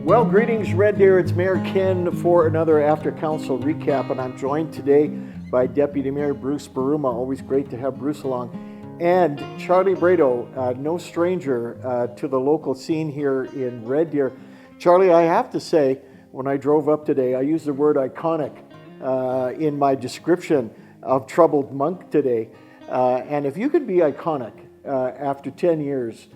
Well, greetings, Red Deer. It's Mayor Ken for another After Council recap, and I'm joined today by Deputy Mayor Bruce Baruma. Always great to have Bruce along. And Charlie Brado, no stranger to the local scene here in Red Deer. Charlie, I have to say, when I drove up today, I used the word iconic in my description of Troubled Monk today. And if you could be iconic after 10 years,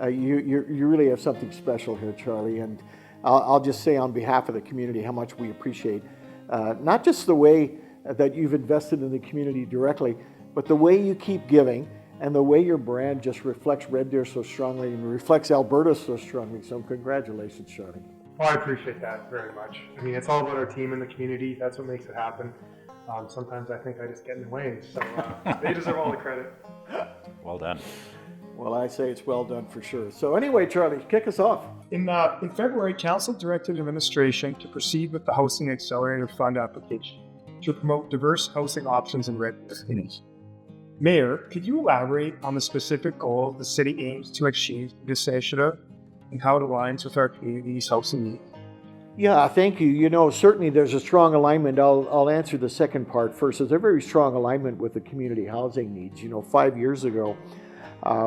you really have something special here, Charlie. And I'll just say on behalf of the community how much we appreciate not just the way that you've invested in the community directly, but the way you keep giving and the way your brand just reflects Red Deer so strongly and reflects Alberta so strongly. So congratulations, Charlie. Well, I appreciate that very much. I mean, it's all about our team and the community. That's what makes it happen. Sometimes I think I just get in the way, so they deserve all the credit. Well done. Well, I say it's well done for sure. So anyway, Charlie, kick us off. In February, Council directed administration to proceed with the Housing Accelerator Fund application to promote diverse housing options in Red Deer City. Mayor, could you elaborate on the specific goal the city aims to achieve with this initiative and how it aligns with our community's housing needs? Yeah, thank you. You know, certainly there's a strong alignment. I'll answer the second part first. There's a very strong alignment with the community housing needs. You know, 5 years ago,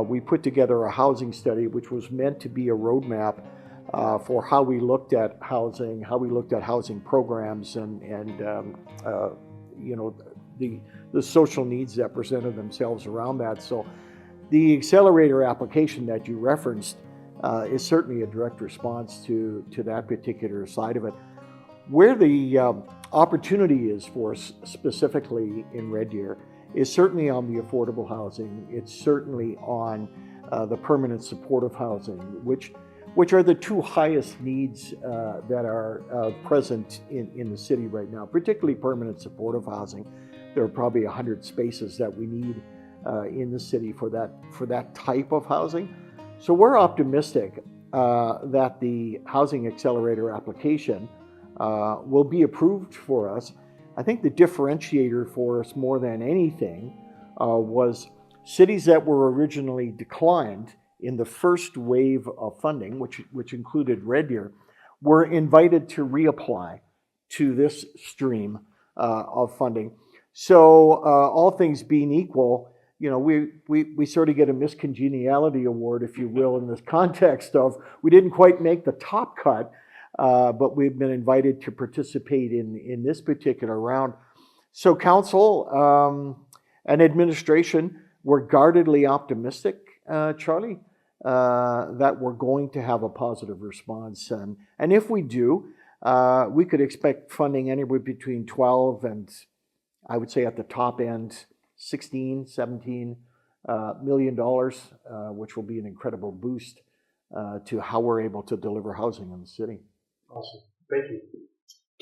we put together a housing study which was meant to be a roadmap for how we looked at housing, how we looked at housing programs, and you know, the social needs that presented themselves around that. So the accelerator application that you referenced is certainly a direct response to that particular side of it. Where the opportunity is for us specifically in Red Deer is certainly on the affordable housing. It's certainly on the permanent supportive housing, which are the two highest needs that are present in the city right now, particularly permanent supportive housing. There are probably 100 spaces that we need in the city for that type of housing. So we're optimistic that the Housing Accelerator application will be approved for us. I think the differentiator for us more than anything was cities that were originally declined in the first wave of funding, which included Red Deer, were invited to reapply to this stream of funding. So all things being equal, you know, we sort of get a miscongeniality award, if you will, in this context of we didn't quite make the top cut, but we've been invited to participate in this particular round. So council and administration were guardedly optimistic, Charlie, that we're going to have a positive response. And if we do, we could expect funding anywhere between 12 and, I would say at the top end, 16, 17 million dollars, which will be an incredible boost to how we're able to deliver housing in the city. Awesome. Thank you.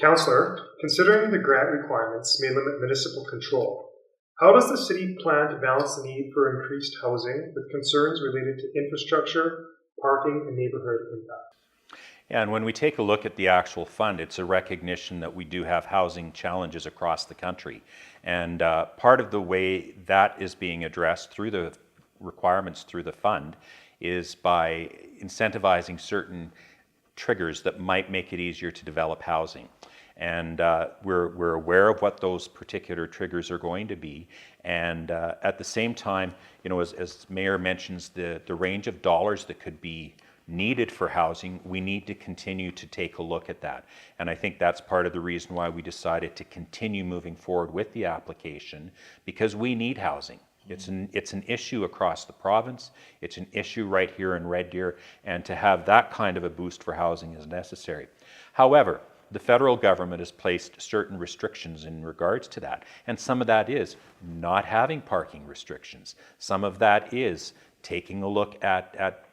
Councillor, considering the grant requirements may limit municipal control, how does the city plan to balance the need for increased housing with concerns related to infrastructure, parking, and neighborhood impact? Yeah, and when we take a look at the actual fund, it's a recognition that we do have housing challenges across the country. And part of the way that is being addressed through the requirements through the fund is by incentivizing certain triggers that might make it easier to develop housing. And we're aware of what those particular triggers are going to be. And at the same time, you know, as Mayor mentions, the range of dollars that could be needed for housing, we need to continue to take a look at that. And I think that's part of the reason why we decided to continue moving forward with the application, because we need housing. It's an issue across the province. It's an issue right here in Red Deer, and to have that kind of a boost for housing is necessary. However, the federal government has placed certain restrictions in regards to that, and some of that is not having parking restrictions. Some of that is taking a look at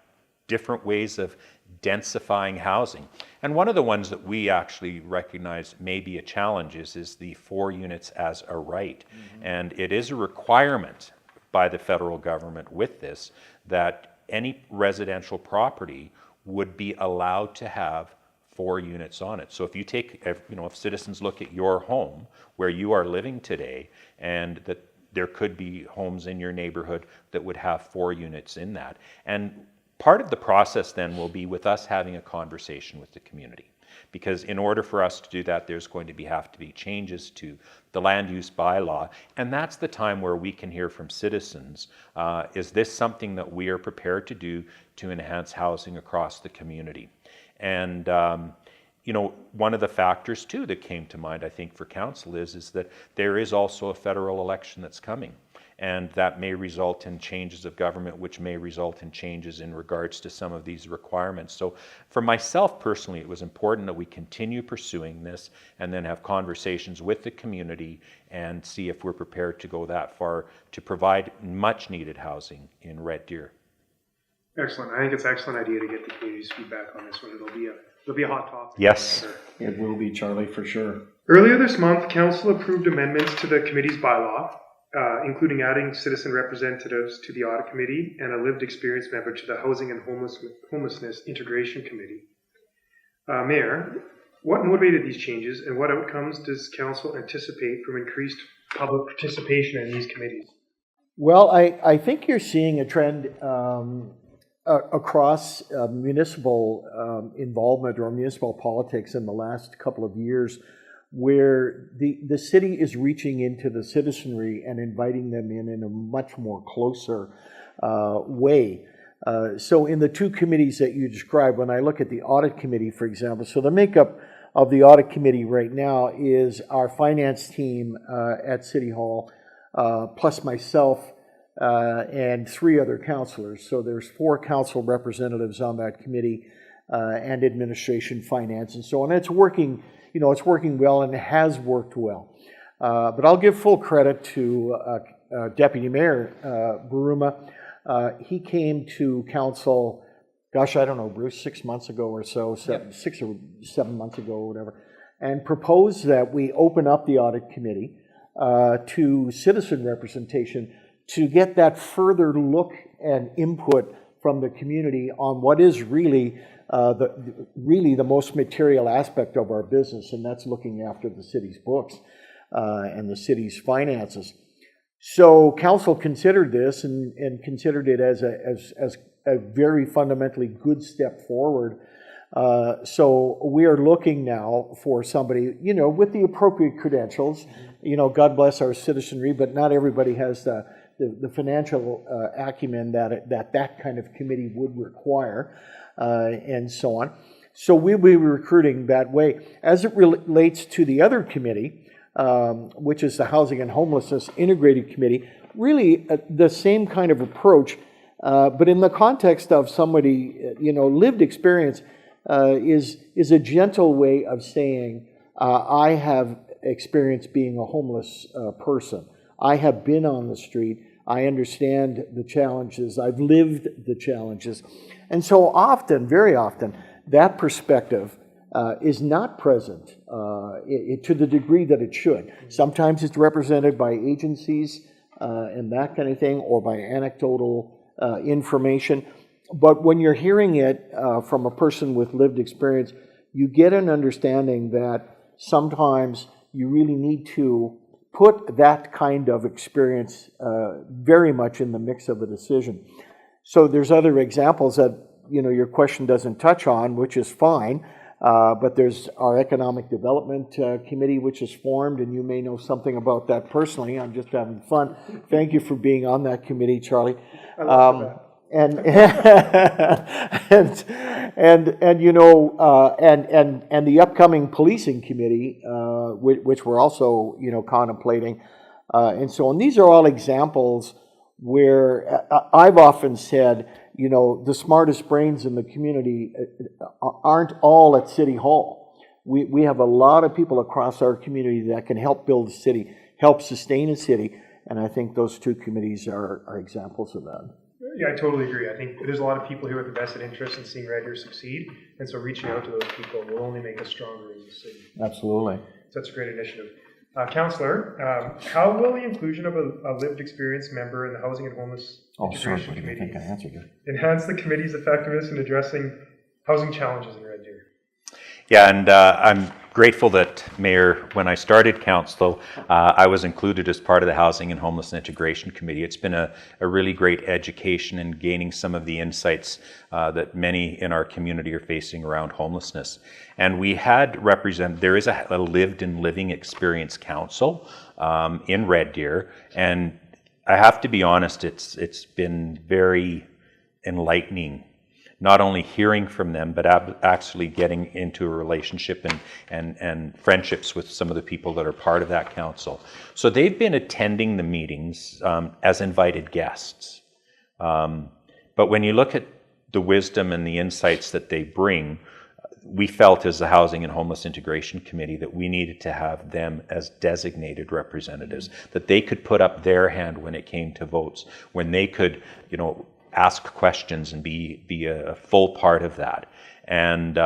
different ways of densifying housing. And one of the ones that we actually recognize may be a challenge is the 4 units as a right. Mm-hmm. And it is a requirement by the federal government with this that any residential property would be allowed to have 4 units on it. So if you take, you know, if citizens look at your home where you are living today, and that there could be homes in your neighborhood that would have 4 units in that. And Part of the process then will be with us having a conversation with the community. Because in order for us to do that, there's going to have to be changes to the land use bylaw. And that's the time where we can hear from citizens. Is this something that we are prepared to do to enhance housing across the community? And you know, one of the factors too that came to mind, I think, for council is that there is also a federal election that's coming. And that may result in changes of government, which may result in changes in regards to some of these requirements. So for myself personally, it was important that we continue pursuing this and then have conversations with the community and see if we're prepared to go that far to provide much needed housing in Red Deer. Excellent. I think it's an excellent idea to get the community's feedback on this one. It'll be a hot topic. Yes. It will be, Charlie, for sure. Earlier this month, council approved amendments to the committee's bylaw, including adding citizen representatives to the audit committee and a lived experience member to the Housing and Homelessness Integration Committee. Mayor, what motivated these changes and what outcomes does council anticipate from increased public participation in these committees? Well, I think you're seeing a trend across municipal involvement or municipal politics in the last couple of years, where the city is reaching into the citizenry and inviting them in a much more closer way. So in the two committees that you described, when I look at the audit committee, for example, so the makeup of the audit committee right now is our finance team at City Hall, plus myself and 3 other councillors. So there's 4 council representatives on that committee, and administration, finance, and so on. It's working. You know, it's working well and it has worked well. But I'll give full credit to Deputy Mayor Buruma. He came to council, gosh, I don't know, Bruce, 6 months ago or so, 6 or 7 months ago or whatever, and proposed that we open up the audit committee to citizen representation to get that further look and input from the community on what is really the most material aspect of our business, and that's looking after the city's books and the city's finances. So council considered this and considered it as a very fundamentally good step forward. So we are looking now for somebody, you know, with the appropriate credentials. You know, God bless our citizenry, but not everybody has the financial acumen that kind of committee would require. And so on. So we'll be recruiting that way. As it relates to the other committee, which is the Housing and Homelessness Integrated Committee, really the same kind of approach, but in the context of somebody, you know, lived experience is a gentle way of saying, I have experience being a homeless person. I have been on the street. I understand the challenges. I've lived the challenges. And so often, very often, that perspective is not present to the degree that it should. Sometimes it's represented by agencies and that kind of thing, or by anecdotal information. But when you're hearing it from a person with lived experience, you get an understanding that sometimes you really need to put that kind of experience very much in the mix of a decision. So there's other examples that, you know, your question doesn't touch on, which is fine, but there's our Economic Development Committee, which is formed, and you may know something about that personally. I'm just having fun. Thank you for being on that committee, Charlie. I love that. And you know, and the upcoming policing committee, which we're also, you know, contemplating, and so on. These are all examples where I've often said, you know, the smartest brains in the community aren't all at City Hall. We have a lot of people across our community that can help build a city, help sustain a city, and I think those two committees are examples of that. Yeah, I totally agree. I think there's a lot of people who have a vested interest in seeing Red Deer succeed, and so reaching out to those people will only make us stronger as a city. Absolutely. So that's a great initiative. Councillor, how will the inclusion of a lived experience member in the Housing and Homeless Integration Committee enhance the committee's effectiveness in addressing housing challenges in Red Deer? Yeah, and I'm grateful that, Mayor, when I started council, I was included as part of the Housing and Homeless Integration Committee. It's been a really great education in gaining some of the insights that many in our community are facing around homelessness. And we had there is a lived and living experience council in Red Deer, and I have to be honest, it's been very enlightening, not only hearing from them, but actually getting into a relationship and friendships with some of the people that are part of that council. So they've been attending the meetings as invited guests. But when you look at the wisdom and the insights that they bring, we felt as the Housing and Homeless Integration Committee that we needed to have them as designated representatives, that they could put up their hand when it came to votes, when they could, ask questions and be a full part of that. And,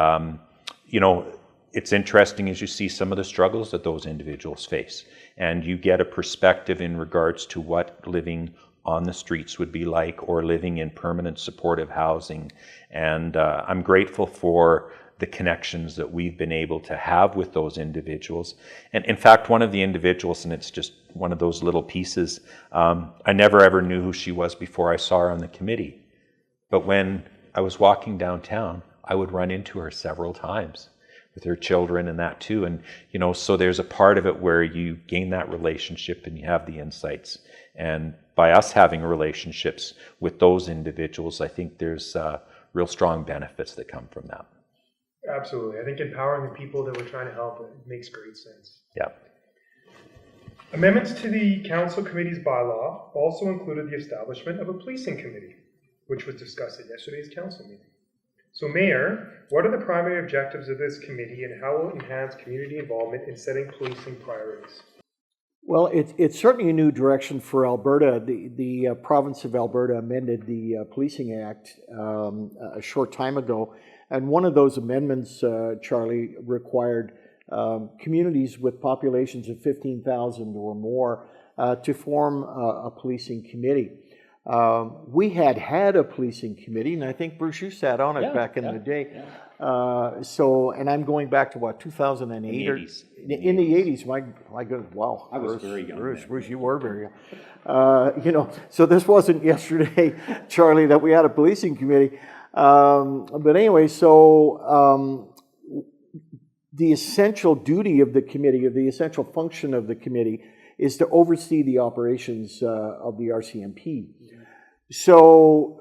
it's interesting as you see some of the struggles that those individuals face, and you get a perspective in regards to what living on the streets would be like, or living in permanent supportive housing. And I'm grateful for the connections that we've been able to have with those individuals. And in fact, one of the individuals, and it's just one of those little pieces, I never ever knew who she was before I saw her on the committee. But when I was walking downtown, I would run into her several times with her children and that too. And, so there's a part of it where you gain that relationship and you have the insights. And by us having relationships with those individuals, I think there's real strong benefits that come from that. Absolutely. I think empowering the people that we're trying to help makes great sense. Yeah. Amendments to the council committee's bylaw also included the establishment of a policing committee, which was discussed at yesterday's council meeting. So, Mayor, what are the primary objectives of this committee, and how will it enhance community involvement in setting policing priorities? Well, it's certainly a new direction for Alberta. The province of Alberta amended the Policing Act a short time ago, and one of those amendments, Charlie, required communities with populations of 15,000 or more to form a policing committee. We had a policing committee, and I think, Bruce, you sat on it back in the day. Yeah. And I'm going back to what, 2008? In the 80s. In the 80s, my goodness, wow. I was very young. Bruce, you were very young. So this wasn't yesterday, Charlie, that we had a policing committee. But anyway, the essential duty of the committee, or the essential function of the committee, is to oversee the operations of the RCMP. So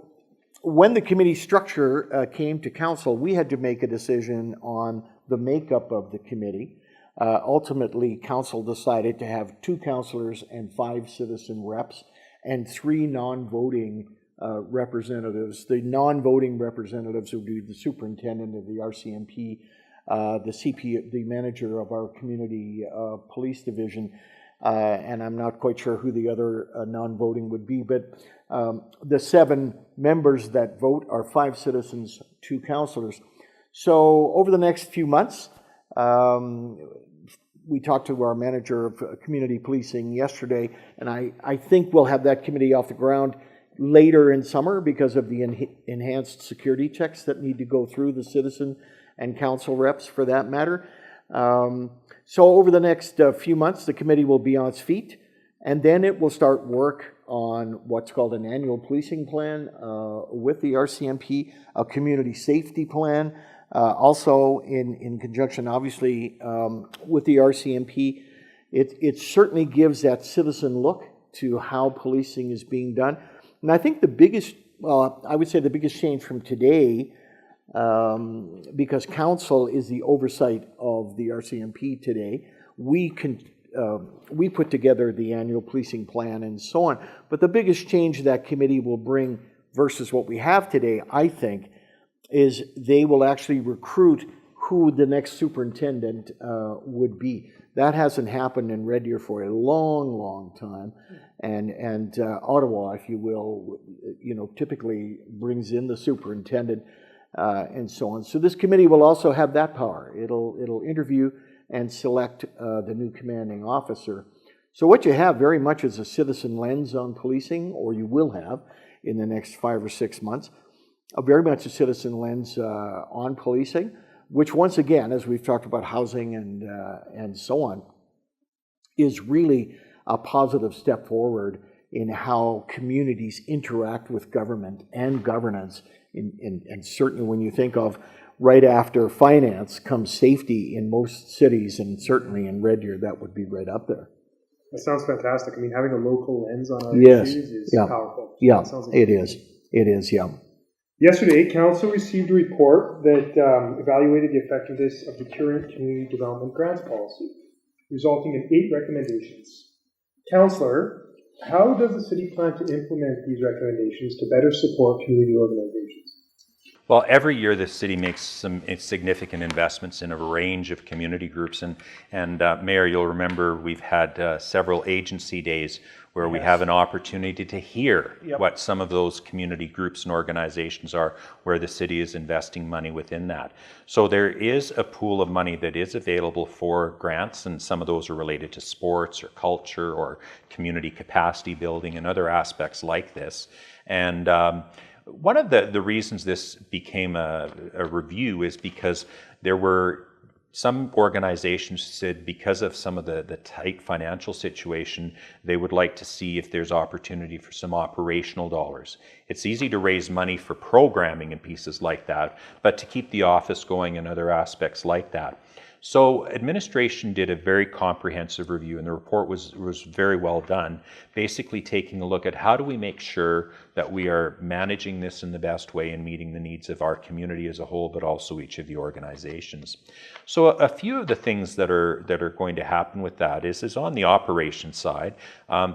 when the committee structure came to council, we had to make a decision on the makeup of the committee. Ultimately, council decided to have 2 councillors and 5 citizen reps and 3 non-voting representatives. The non-voting representatives would be the superintendent of the RCMP, the manager of our community police division, and I'm not quite sure who the other non-voting would be, but the 7 members that vote are 5 citizens, 2 councillors. So over the next few months, we talked to our manager of community policing yesterday, and I think we'll have that committee off the ground later in summer because of the enhanced security checks that need to go through the citizen and council reps for that matter. So over the next few months, the committee will be on its feet, and then it will start work on what's called an annual policing plan with the RCMP, a community safety plan, also in conjunction, obviously, with the RCMP. It certainly gives that citizen look to how policing is being done. And I think the biggest change from today, because council is the oversight of the RCMP today, we put together the annual policing plan and so on. But the biggest change that committee will bring versus what we have today, I think, is they will actually recruit who the next superintendent would be. That hasn't happened in Red Deer for a long, long time. And Ottawa, if you will, typically brings in the superintendent and so on. So this committee will also have that power. It'll interview and select the new commanding officer. So what you have very much is a citizen lens on policing, or you will have in the next 5 or 6 months, very much a citizen lens on policing. which once again, as we've talked about housing and so on, is really a positive step forward in how communities interact with government and governance. And certainly when you think of right after finance comes safety in most cities, and certainly in Red Deer, that would be right up there. That sounds fantastic. I mean, having a local lens on our Yes. issues is Yeah. powerful. Yeah, That sounds like it is. It is, yeah. Yesterday, Council received a report that evaluated the effectiveness of the current community development grants policy, resulting in 8 recommendations. Councillor, how does the city plan to implement these recommendations to better support community organizations? Well, every year the city makes some significant investments in a range of community groups. And Mayor, you'll remember we've had several agency days where we have an opportunity to hear what some of those community groups and organizations are, where the city is investing money within that. So there is a pool of money that is available for grants, and some of those are related to sports or culture or community capacity building and other aspects like this. And one of the reasons this became a review is because there were some organizations said because of some of the tight financial situation, they would like to see if there's opportunity for some operational dollars. It's easy to raise money for programming and pieces like that, but to keep the office going and other aspects like that. So administration did a very comprehensive review, and the report was very well done, basically taking a look at how do we make sure that we are managing this in the best way and meeting the needs of our community as a whole, but also each of the organizations. So a few of the things that are going to happen with that is on the operations side,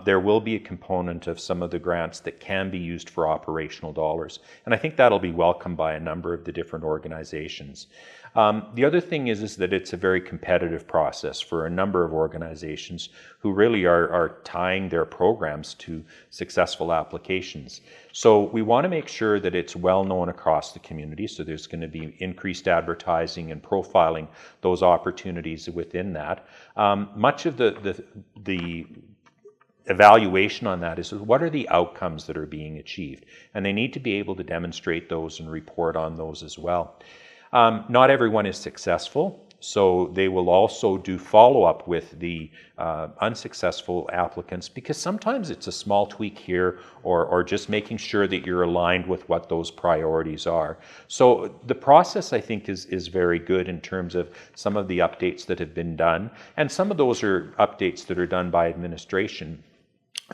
there will be a component of some of the grants that can be used for operational dollars, and I think that'll be welcomed by a number of the different organizations. The other thing is that it's a very competitive process for a number of organizations who really are tying their programs to successful applications. So we want to make sure that it's well known across the community. So there's going to be increased advertising and profiling those opportunities within that. Much of the evaluation on that is what are the outcomes that are being achieved, and they need to be able to demonstrate those and report on those as well. Not everyone is successful, so they will also do follow-up with the unsuccessful applicants, because sometimes it's a small tweak here or just making sure that you're aligned with what those priorities are. So the process, I think, is very good in terms of some of the updates that have been done, and some of those are updates that are done by administration.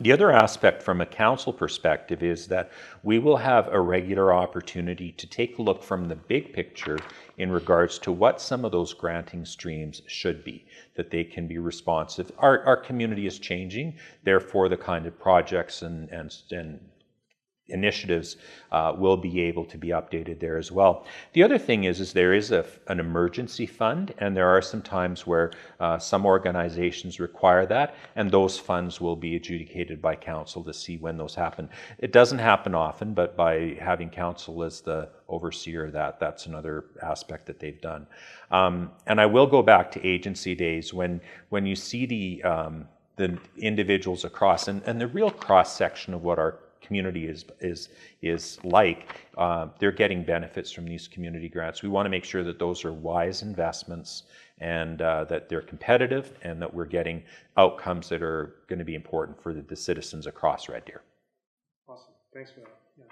The other aspect from a council perspective is that we will have a regular opportunity to take a look from the big picture in regards to what some of those granting streams should be, that they can be responsive. Our community is changing, therefore the kind of projects and initiatives will be able to be updated there as well. The other thing is there is an emergency fund, and there are some times where some organizations require that, and those funds will be adjudicated by council to see when those happen. It doesn't happen often, but by having council as the overseer, that's another aspect that they've done. And I will go back to agency days when you see the individuals across, and the real cross section of what our community is like, they're getting benefits from these community grants. We want to make sure that those are wise investments, and that they're competitive, and that we're getting outcomes that are going to be important for the citizens across Red Deer. Awesome. Thanks for that. Yeah.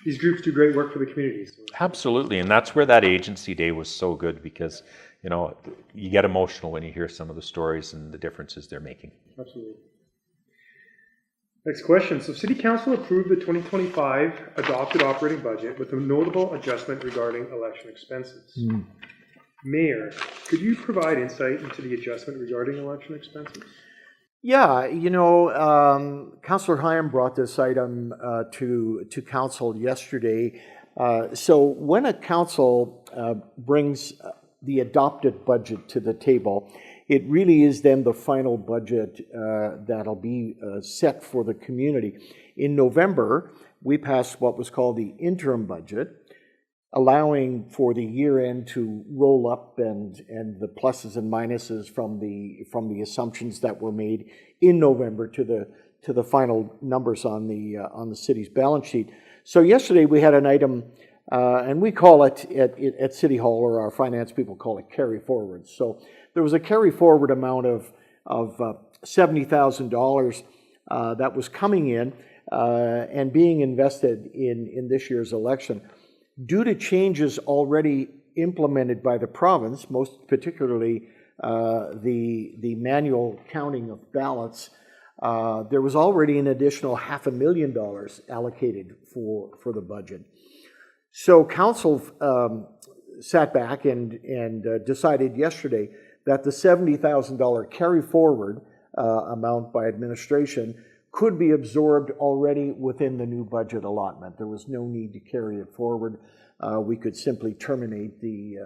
These groups do great work for the community. So. Absolutely, and that's where that agency day was so good, because you get emotional when you hear some of the stories and the differences they're making. Absolutely. Next question. So City Council approved the 2025 adopted operating budget with a notable adjustment regarding election expenses. Mayor, could you provide insight into the adjustment regarding election expenses? Yeah, Councillor Hyam brought this item to council yesterday. So when a council brings the adopted budget to the table, it really is then the final budget that'll be set for the community. In November, we passed what was called the interim budget, allowing for the year end to roll up and the pluses and minuses from the assumptions that were made in November to the final numbers on the city's balance sheet. So yesterday we had an item And we call it at City Hall, or our finance people call it carry forward. So there was a carry forward amount of $70,000 that was coming in and being invested in this year's election. Due to changes already implemented by the province, most particularly the manual counting of ballots, there was already an additional $500,000 allocated for the budget. So council sat back and decided yesterday that the $70,000 carry forward amount by administration could be absorbed already within the new budget allotment. There was no need to carry it forward. We could simply terminate the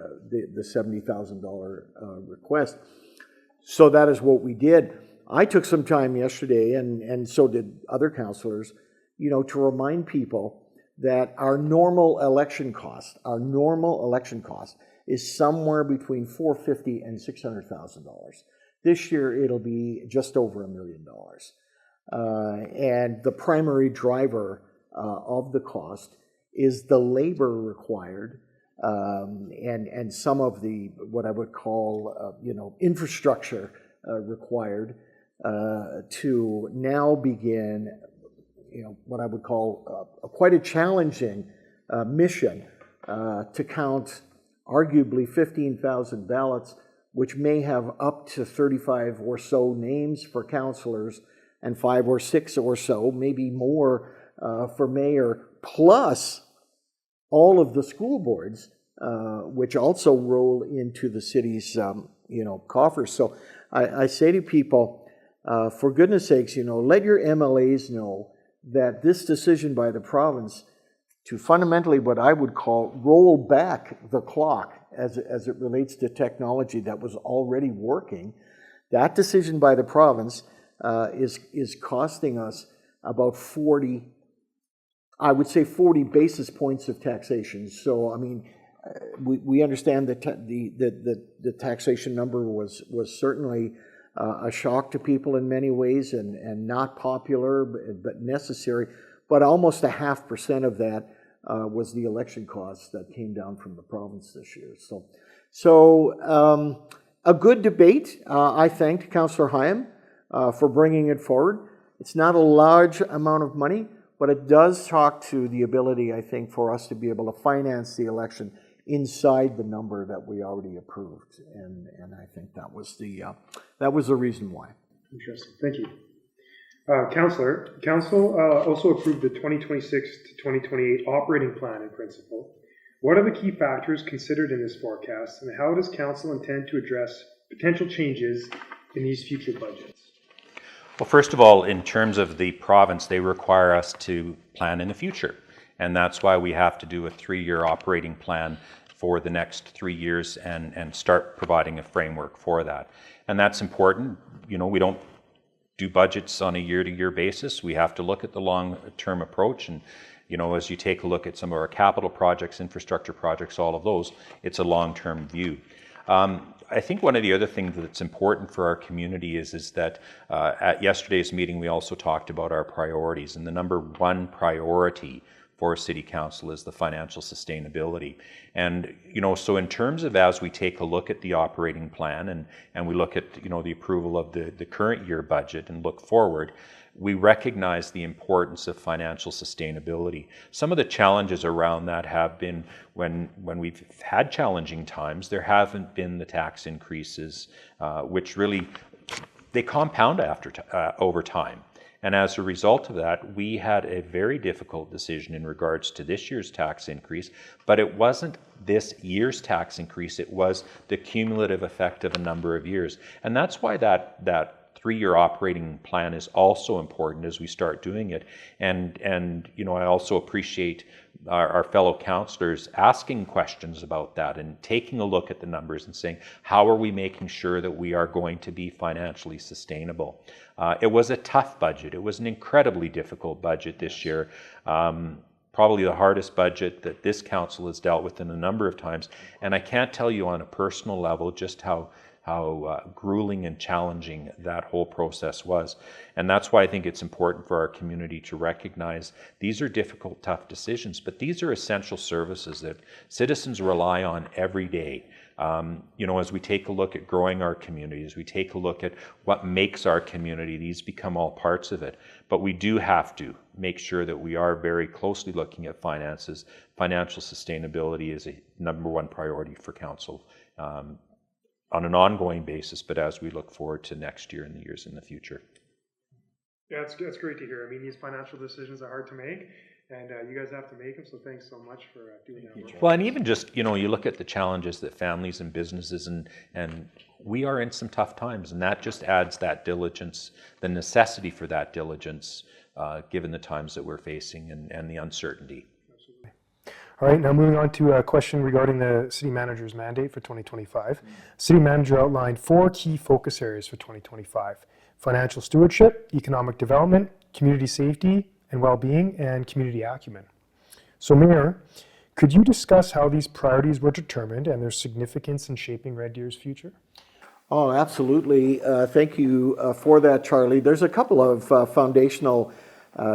$70,000 request. So that is what we did. I took some time yesterday, and so did other councillors, to remind people that our normal election cost is somewhere between $450,000 and $600,000. This year it'll be just over $1 million. And the primary driver of the cost is the labor required and some of the what I would call infrastructure required to now begin what I would call quite a challenging mission to count arguably 15,000 ballots, which may have up to 35 or so names for councillors and 5 or 6 or so, maybe more for mayor, plus all of the school boards, which also roll into the city's coffers. So I say to people, for goodness sakes, let your MLAs know that this decision by the province to fundamentally what I would call roll back the clock as it relates to technology that was already working, that decision by the province is costing us about 40 basis points of taxation. So, I mean, we understand that the taxation number was certainly a shock to people in many ways and not popular, but necessary. But almost 0.5% of that was the election costs that came down from the province this year. So a good debate. I thanked Councillor Hyam for bringing it forward. It's not a large amount of money, but it does talk to the ability, I think, for us to be able to finance the election inside the number that we already approved, and I think that was the reason why. Interesting. Thank you. Councillor, Council also approved the 2026 to 2028 operating plan in principle. What are the key factors considered in this forecast, and how does Council intend to address potential changes in these future budgets? Well, first of all, in terms of the province, they require us to plan in the future. And that's why we have to do a 3-year operating plan for the next 3 years and start providing a framework for that. And that's important. We don't do budgets on a year-to-year basis. We have to look at the long-term approach. And, as you take a look at some of our capital projects, infrastructure projects, all of those, it's a long-term view. I think one of the other things that's important for our community is that at yesterday's meeting, we also talked about our priorities. And the number one priority for City Council is the financial sustainability. And, so in terms of as we take a look at the operating plan and we look at, the approval of the current year budget and look forward, we recognize the importance of financial sustainability. Some of the challenges around that have been when we've had challenging times, there haven't been the tax increases, which really, they compound over time. And as a result of that, we had a very difficult decision in regards to this year's tax increase, but it wasn't this year's tax increase, it was the cumulative effect of a number of years. And that's why that 3-year operating plan is also important as we start doing it. And I also appreciate our fellow councillors asking questions about that and taking a look at the numbers and saying, how are we making sure that we are going to be financially sustainable? It was a tough budget. It was an incredibly difficult budget this year. Probably the hardest budget that this council has dealt with in a number of times. And I can't tell you on a personal level just how grueling and challenging that whole process was. And that's why I think it's important for our community to recognize these are difficult, tough decisions, but these are essential services that citizens rely on every day. As we take a look at growing our community, as we take a look at what makes our community, these become all parts of it. But we do have to make sure that we are very closely looking at finances. Financial sustainability is a number one priority for council on an ongoing basis, but as we look forward to next year and the years in the future. Yeah, it's great to hear. I mean, these financial decisions are hard to make, and you guys have to make them, so thanks so much for doing that work. Well, and even just, you look at the challenges that families and businesses and we are in some tough times, and that just adds that diligence, the necessity for that diligence, given the times that we're facing and the uncertainty. All right, now moving on to a question regarding the city manager's mandate for 2025. City manager outlined 4 key focus areas for 2025: financial stewardship, economic development, community safety and well-being, and community acumen. So Mayor, could you discuss how these priorities were determined and their significance in shaping Red Deer's future? Oh, absolutely. Thank you for that, Charlie. There's a couple of foundational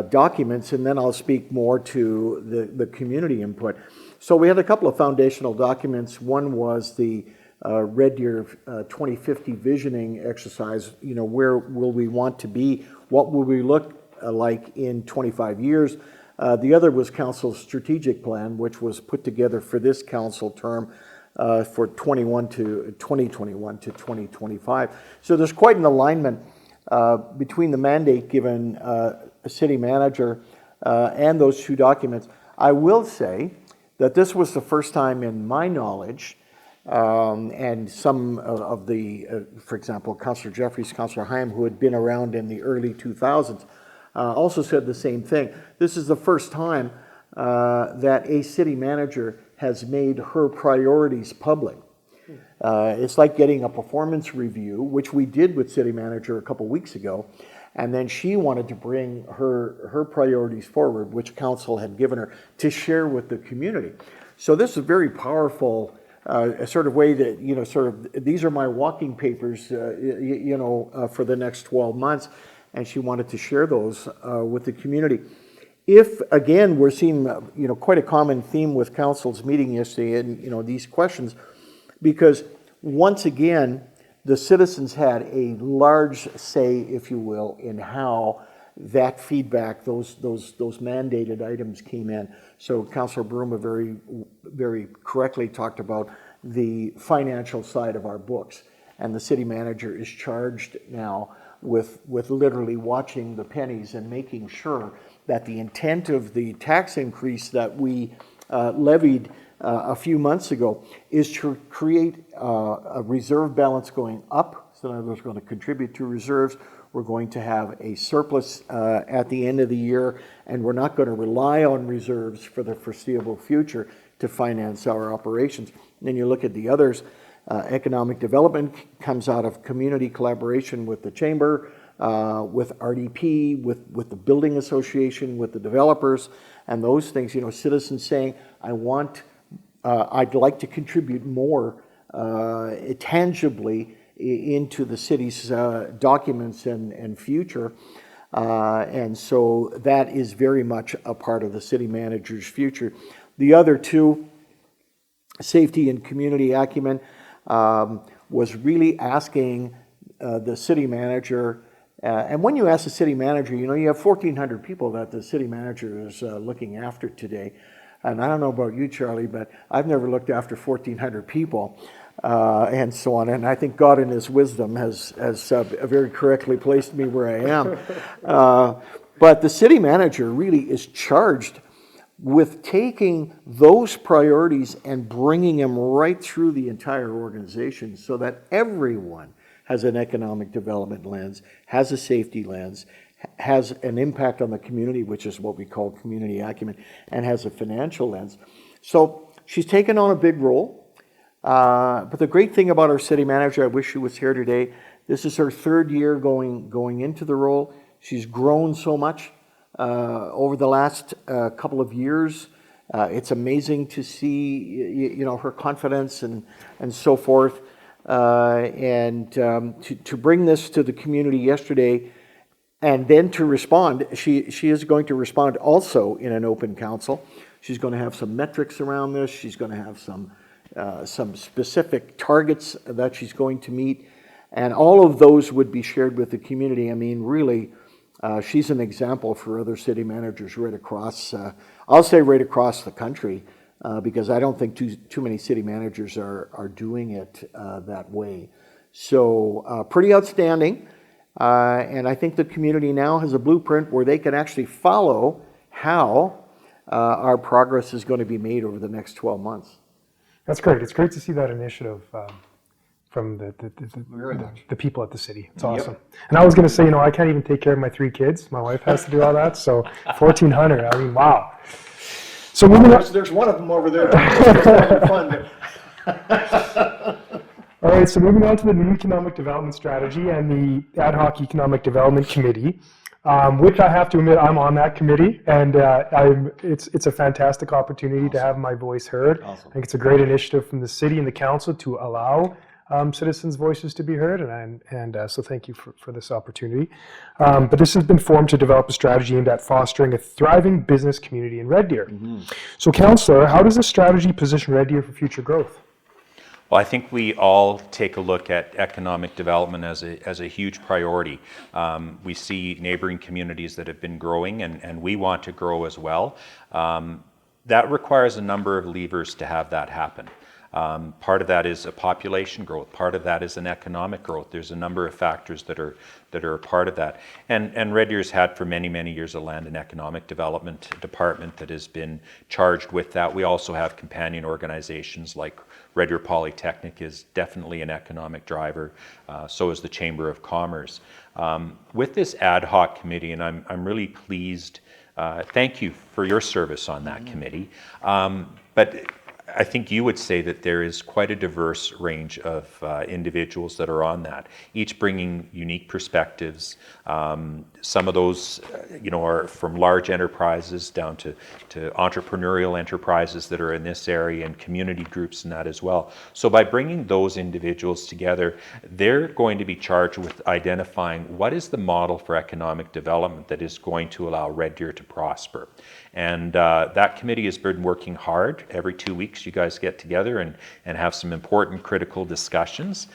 documents, and then I'll speak more to the community input. So we had a couple of foundational documents. One was the Red Deer 2050 visioning exercise. Where will we want to be? What will we look like in 25 years? The other was Council's strategic plan, which was put together for this council term for 2021 to 2025. So there's quite an alignment between the mandate given a city manager and those 2 documents. I will say that this was the first time in my knowledge, and some of the, for example, Councillor Jeffries, Councillor Hyam, who had been around in the early 2000s, also said the same thing. This is the first time that a city manager has made her priorities public. It's like getting a performance review, which we did with city manager a couple weeks ago, and then she wanted to bring her priorities forward, which council had given her, to share with the community. So this is a very powerful sort of way that, these are my walking papers, for the next 12 months, and she wanted to share those with the community. If, again, we're seeing, quite a common theme with council's meeting yesterday and, these questions, because once again, the citizens had a large say, if you will, in how that feedback, those mandated items came in. So Councillor Bruma very, very correctly talked about the financial side of our books, and the city manager is charged now with literally watching the pennies and making sure that the intent of the tax increase that we levied a few months ago is to create a reserve balance going up. So in other words, we're going to contribute to reserves. We're going to have a surplus at the end of the year, and we're not going to rely on reserves for the foreseeable future to finance our operations. And then you look at the others. Economic development comes out of community collaboration with the chamber, with RDP, with the building association, with the developers, and those things. Citizens saying, I'd like to contribute more tangibly into the city's documents and future. And so that is very much a part of the city manager's future. The other 2, safety and community acumen, was really asking the city manager, and when you ask the city manager, you have 1,400 people that the city manager is looking after today. And I don't know about you, Charlie, but I've never looked after 1,400 people and so on. And I think God in his wisdom has very correctly placed me where I am. But the city manager really is charged with taking those priorities and bringing them right through the entire organization so that everyone has an economic development lens, has a safety lens, has an impact on the community, which is what we call community acumen, and has a financial lens. So she's taken on a big role. But the great thing about our city manager, I wish she was here today, this is her 3rd year going into the role. She's grown so much over the last couple of years. It's amazing to see, her confidence and so forth. to bring this to the community yesterday, and then to respond. She is going to respond also in an open council. She's going to have some metrics around this. She's going to have some specific targets that she's going to meet, and all of those would be shared with the community. I mean, really, she's an example for other city managers right across, I'll say right across the country, because I don't think too many city managers are doing it that way. So pretty outstanding. And I think the community now has a blueprint where they can actually follow how our progress is going to be made over the next 12 months. That's great. It's great to see that initiative from the people at the city. It's awesome. And I was going to say, I can't even take care of my 3 kids. My wife has to do all that. So 1,400. I mean, wow. So moving on. There's one of them over there. Having fun. All right, so moving on to the new economic development strategy and the ad hoc economic development committee, which I have to admit I'm on that committee, and it's a fantastic opportunity to have my voice heard. Awesome. I think it's a great initiative from the city and the council to allow citizens' voices to be heard, and so thank you for this opportunity. But this has been formed to develop a strategy aimed at fostering a thriving business community in Red Deer. Mm-hmm. So, Councillor, how does this strategy position Red Deer for future growth? Well, I think we all take a look at economic development as a huge priority. We see neighboring communities that have been growing, and we want to grow as well. That requires a number of levers to have that happen. Part of that is a population growth. Part of that is an economic growth. There's a number of factors that are a part of that. And Red Deer's had for many, many years a land and economic development department that has been charged with that. We also have companion organizations like Red Deer Polytechnic is definitely an economic driver. So is the Chamber of Commerce. With this ad hoc committee, and I'm really pleased. Thank you for your service on that committee. But I think you would say that there is quite a diverse range of individuals that are on that, each bringing unique perspectives. Some of those, are from large enterprises down to entrepreneurial enterprises that are in this area and community groups and that as well. So by bringing those individuals together, they're going to be charged with identifying what is the model for economic development that is going to allow Red Deer to prosper. And that committee has been working hard. Every 2 weeks you guys get together and have some important critical discussions.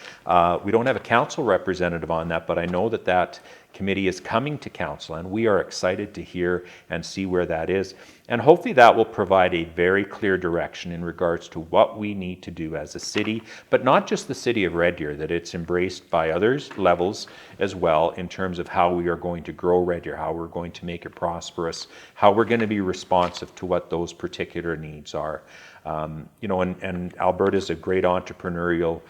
We don't have a council representative on that, but I know that committee is coming to council, and we are excited to hear and see where that is. And hopefully that will provide a very clear direction in regards to what we need to do as a city, but not just the city of Red Deer, that it's embraced by others levels as well in terms of how we are going to grow Red Deer, how we're going to make it prosperous, how we're going to be responsive to what those particular needs are. And Alberta is a great entrepreneurial,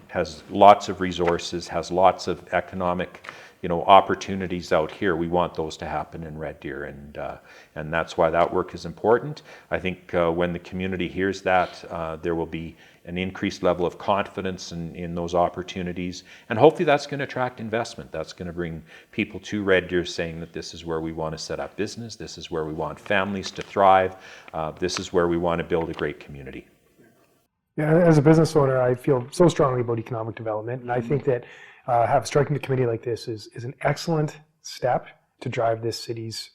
has lots of resources, has lots of economic opportunities out here. We want those to happen in Red Deer, and that's why that work is important. I think when the community hears that, there will be an increased level of confidence in those opportunities, and hopefully that's going to attract investment. That's going to bring people to Red Deer saying that this is where we want to set up business, this is where we want families to thrive, this is where we want to build a great community. Yeah, as a business owner, I feel so strongly about economic development, and I think that striking a committee like this is an excellent step to drive this city's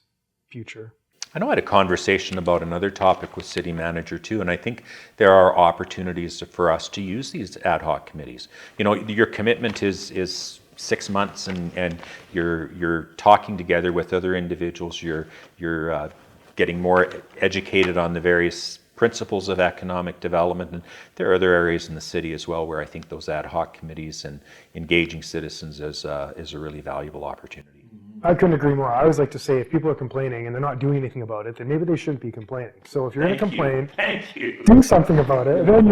future. I know I had a conversation about another topic with city manager too, and I think there are opportunities for us to use these ad hoc committees. Your commitment is 6 months, and you're talking together with other individuals. You're getting more educated on the various principles of economic development, and there are other areas in the city as well where I think those ad hoc committees and engaging citizens is a really valuable opportunity. I couldn't agree more. I always like to say if people are complaining and they're not doing anything about it, then maybe they shouldn't be complaining. So if you're going to complain, do something about it. And then,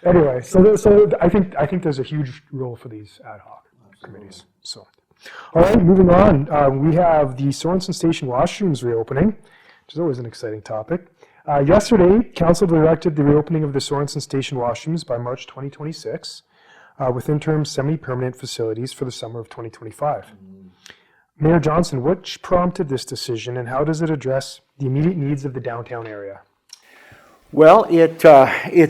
anyway, so I think there's a huge role for these ad hoc committees. So, all right, moving on. We have the Sorensen Station washrooms reopening, which is always an exciting topic. Yesterday, Council directed the reopening of the Sorensen Station washrooms by March 2026 with interim semi-permanent facilities for the summer of 2025. Mayor Johnson, what prompted this decision, and how does it address the immediate needs of the downtown area? Well, it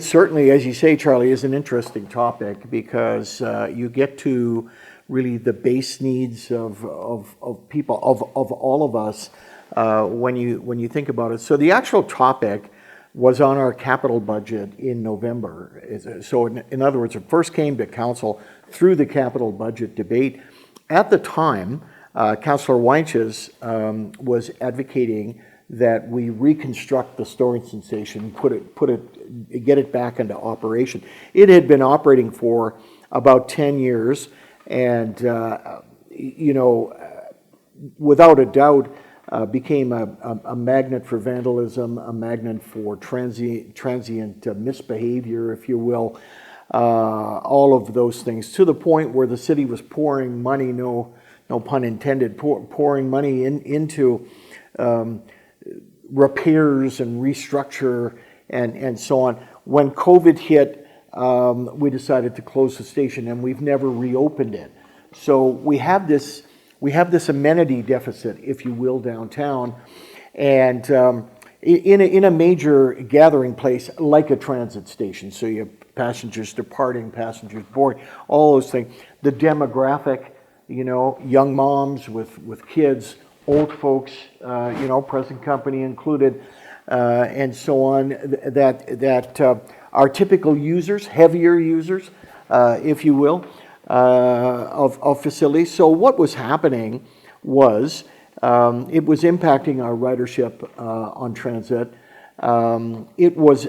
certainly, as you say, Charlie, is an interesting topic because you get to really the base needs of people, of all of us, when you think about it. So the actual topic was on our capital budget in November. So in other words, it first came to council through the capital budget debate. At the time, Councillor Weinches was advocating that we reconstruct the Stonington station, get it back into operation. It had been operating for about 10 years, and without a doubt, became a magnet for vandalism, a magnet for transient misbehavior, if you will, all of those things, to the point where the city was pouring money, no pun intended, pouring money into repairs and restructure and so on. When COVID hit, we decided to close the station, and we've never reopened it. So we have this amenity deficit, if you will, downtown, and in a major gathering place like a transit station. So you have passengers departing, passengers boarding, all those things. The demographic, young moms with kids, old folks, present company included, and so on, that are typical users, heavier users, if you will, of facilities. So what was happening was it was impacting our ridership on transit. It was,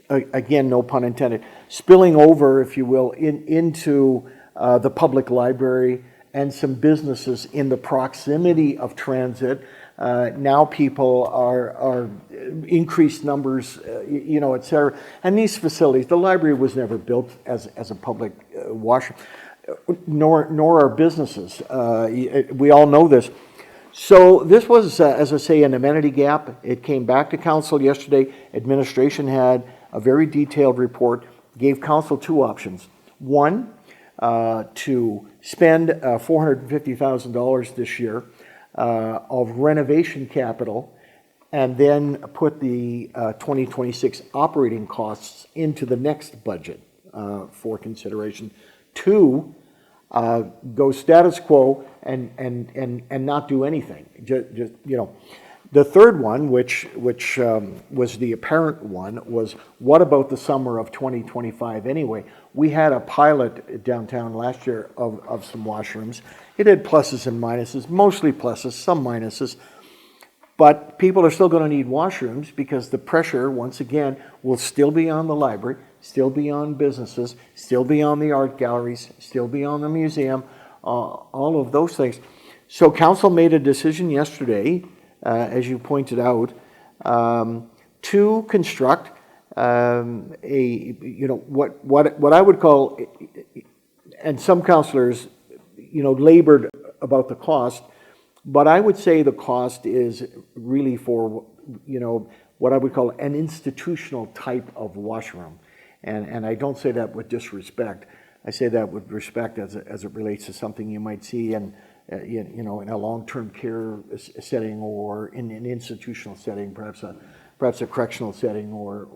again, no pun intended, spilling over, if you will, into the public library and some businesses in the proximity of transit. Now people are increased numbers, et cetera. And these facilities, the library was never built as a public washroom, nor are businesses. We all know this. So this was, as I say, an amenity gap. It came back to council yesterday. Administration had a very detailed report, gave council two options. One, to spend $450,000 this year of renovation capital, and then put the 2026 operating costs into the next budget for consideration. Two, go status quo and not do anything. Just The third one, which was the apparent one, was what about the summer of 2025 anyway? We had a pilot downtown last year of some washrooms. It had pluses and minuses, mostly pluses, some minuses. But people are still going to need washrooms because the pressure, once again, will still be on the library, still be on businesses, still be on the art galleries, still be on the museum, all of those things. So council made a decision yesterday, as you pointed out, to construct what I would call, and some councillors, labored about the cost, but I would say the cost is really for, what I would call an institutional type of washroom. And I don't say that with disrespect. I say that with respect as it relates to something you might see in a long-term care setting, or in an institutional setting, perhaps a correctional setting, or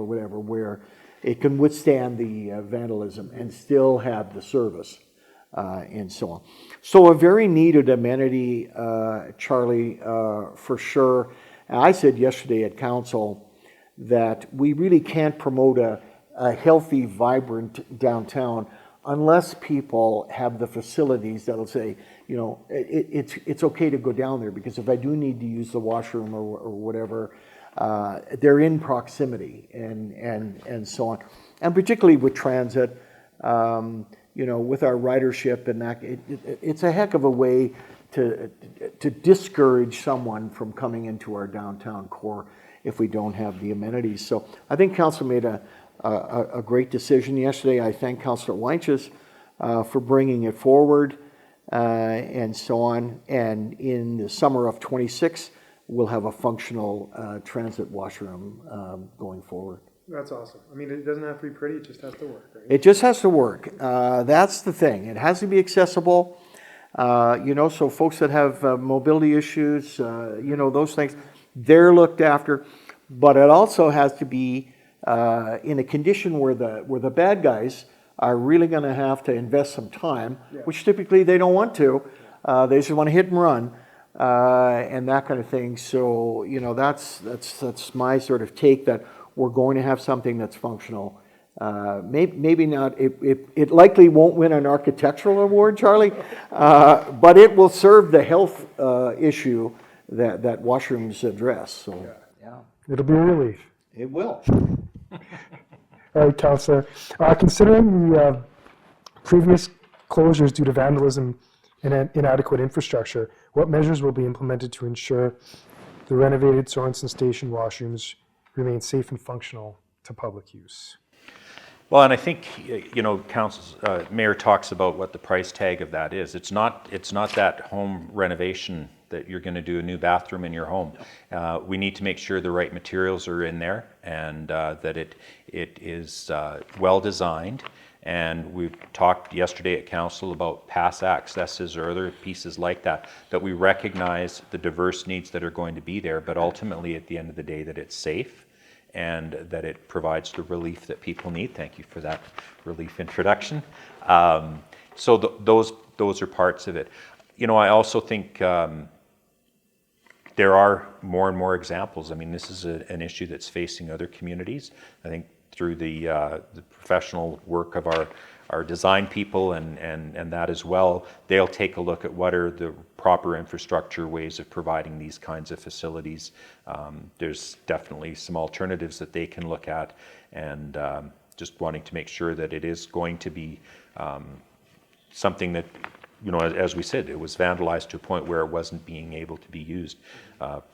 whatever, where it can withstand the vandalism and still have the service, and so on. So a very needed amenity, Charlie, for sure. And I said yesterday at council that we really can't promote a healthy, vibrant downtown unless people have the facilities that'll say, it's okay to go down there, because if I do need to use the washroom or whatever, they're in proximity and so on. And particularly with transit, with our ridership and that, it's a heck of a way to discourage someone from coming into our downtown core if we don't have the amenities. So I think council made a great decision yesterday. I thank Councillor Weinches for bringing it forward, and so on. And in the summer of 26, we'll have a functional transit washroom going forward. That's awesome. I mean, it doesn't have to be pretty, it just has to work, right? It just has to work. That's the thing. It has to be accessible. So folks that have mobility issues, those things, they're looked after. but it also has to be in a condition where the bad guys are really going to have to invest some time, which typically they don't want to. They just want to hit and run, and that kind of thing. So, you know, that's my sort of take, that we're going to have something that's functional. Maybe not. It likely won't win an architectural award, Charlie, but it will serve the health issue that washrooms address. So, yeah, It'll be a relief. it will. All right, Councillor. Considering the previous closures due to vandalism and inadequate infrastructure, what measures will be implemented to ensure the renovated Sorensen Station washrooms remain safe and functional to public use? Well, and I think, you know, Mayor talks about what the price tag of that is. It's not that home renovation that you're going to do a new bathroom in your home. We need to make sure the right materials are in there, and that it is well designed. And we talked yesterday at council about pass accesses or other pieces like that we recognize the diverse needs that are going to be there, but ultimately at the end of the day that it's safe and that it provides the relief that people need. Thank you for that relief introduction. So those are parts of it. You know, I also think there are more and more examples. I mean, this is an issue that's facing other communities. I think through the professional work of our design people and that as well, they'll take a look at what are the proper infrastructure ways of providing these kinds of facilities. There's definitely some alternatives that they can look at, and just wanting to make sure that it is going to be something that, you know, as we said, it was vandalized to a point where it wasn't being able to be used.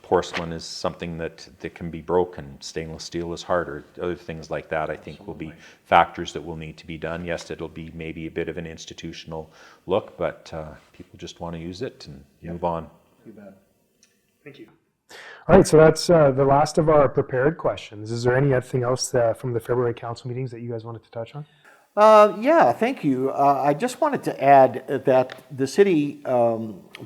Porcelain is something that can be broken. Stainless steel is harder. Other things like that, I think, will be factors that will need to be done. Yes, it'll be maybe a bit of an institutional look, but people just want to use it and move on. Thank you. All right, so that's the last of our prepared questions. Is there anything else from the February council meetings that you guys wanted to touch on? Yeah, thank you. I just wanted to add that the city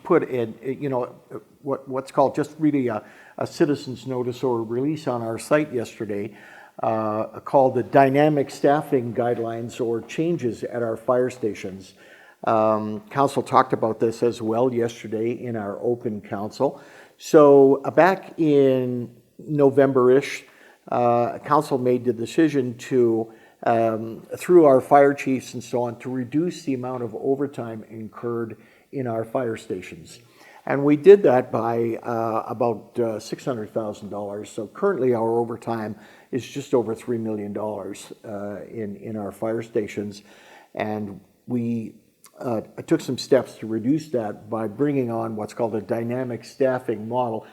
put in, you know, what's called just really a citizen's notice or release on our site yesterday, called the dynamic staffing guidelines or changes at our fire stations. Council talked about this as well yesterday in our open council. So back in November-ish, council made the decision to through our fire chiefs and so on, to reduce the amount of overtime incurred in our fire stations. And we did that by about $600,000. So currently our overtime is just over $3 million in our fire stations. And we took some steps to reduce that by bringing on what's called a dynamic staffing model.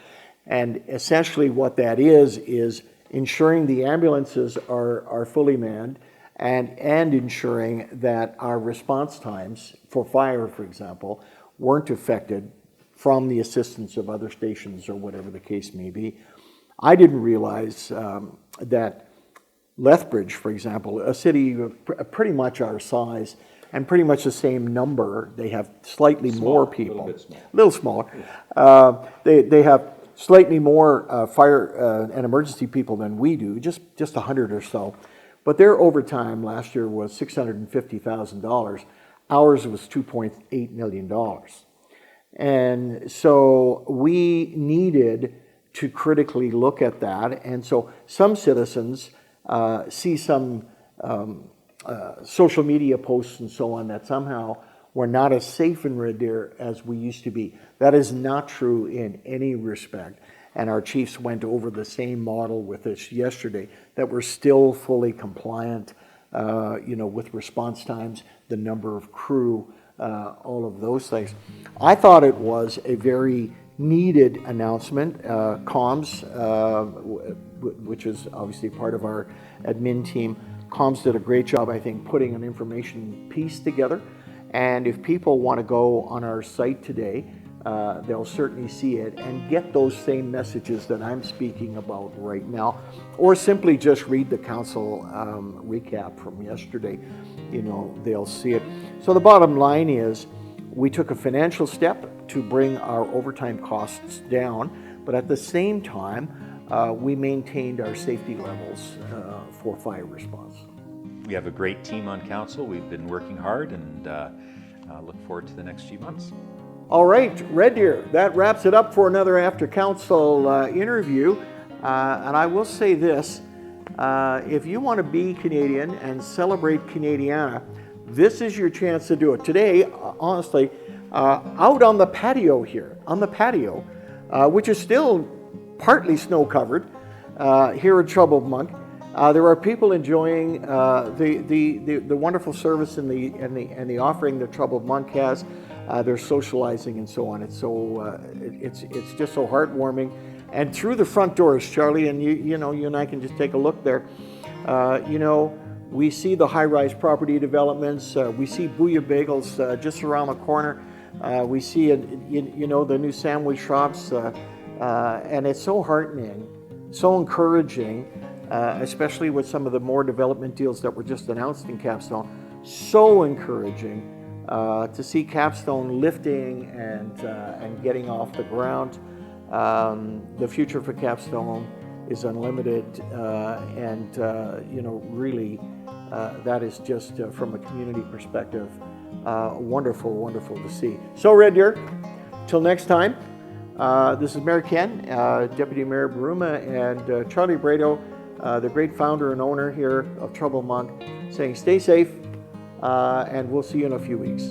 And essentially what that is ensuring the ambulances are fully manned and ensuring that our response times for fire, for example, weren't affected from the assistance of other stations or whatever the case may be. I didn't realize that Lethbridge, for example, a city of pretty much our size and pretty much the same number, they have slightly more people. A little smaller. They have slightly more fire and emergency people than we do, just 100 or so. But their overtime last year was $650,000. Ours was $2.8 million. And so we needed to critically look at that. And so some citizens see some social media posts and so on that somehow we're not as safe in Red Deer as we used to be. That is not true in any respect. And our chiefs went over the same model with us yesterday, that we're still fully compliant, with response times, the number of crew, all of those things. I thought it was a very needed announcement. Comms, which is obviously part of our admin team, Comms did a great job, I think, putting an information piece together. And if people want to go on our site today, they'll certainly see it and get those same messages that I'm speaking about right now, or simply just read the council recap from yesterday. They'll see it. So the bottom line is, we took a financial step to bring our overtime costs down, but at the same time, we maintained our safety levels for fire response. We have a great team on council. We've been working hard and look forward to the next few months. All right, Red Deer, that wraps it up for another After Council interview. And I will say this, if you want to be Canadian and celebrate Canadiana, this is your chance to do it. Today, honestly, out on the patio here, which is still partly snow covered here at Troubled Monk, there are people enjoying the wonderful service and the offering that Troubled Monk has. They're socializing and so on. It's so it's just so heartwarming. And through the front doors, Charlie, and you and I can just take a look there. We see the high-rise property developments. We see Booyah Bagels just around the corner. We see the new sandwich shops, and it's so heartening, so encouraging, especially with some of the more development deals that were just announced in Capstone. So encouraging to see Capstone lifting and getting off the ground. The future for Capstone is unlimited, and really, that is just from a community perspective, wonderful, wonderful to see. So, Red Deer, till next time, this is Mayor Ken, Deputy Mayor Baruma, and Charlie Brado, the great founder and owner here of Troubled Monk, saying stay safe, and we'll see you in a few weeks.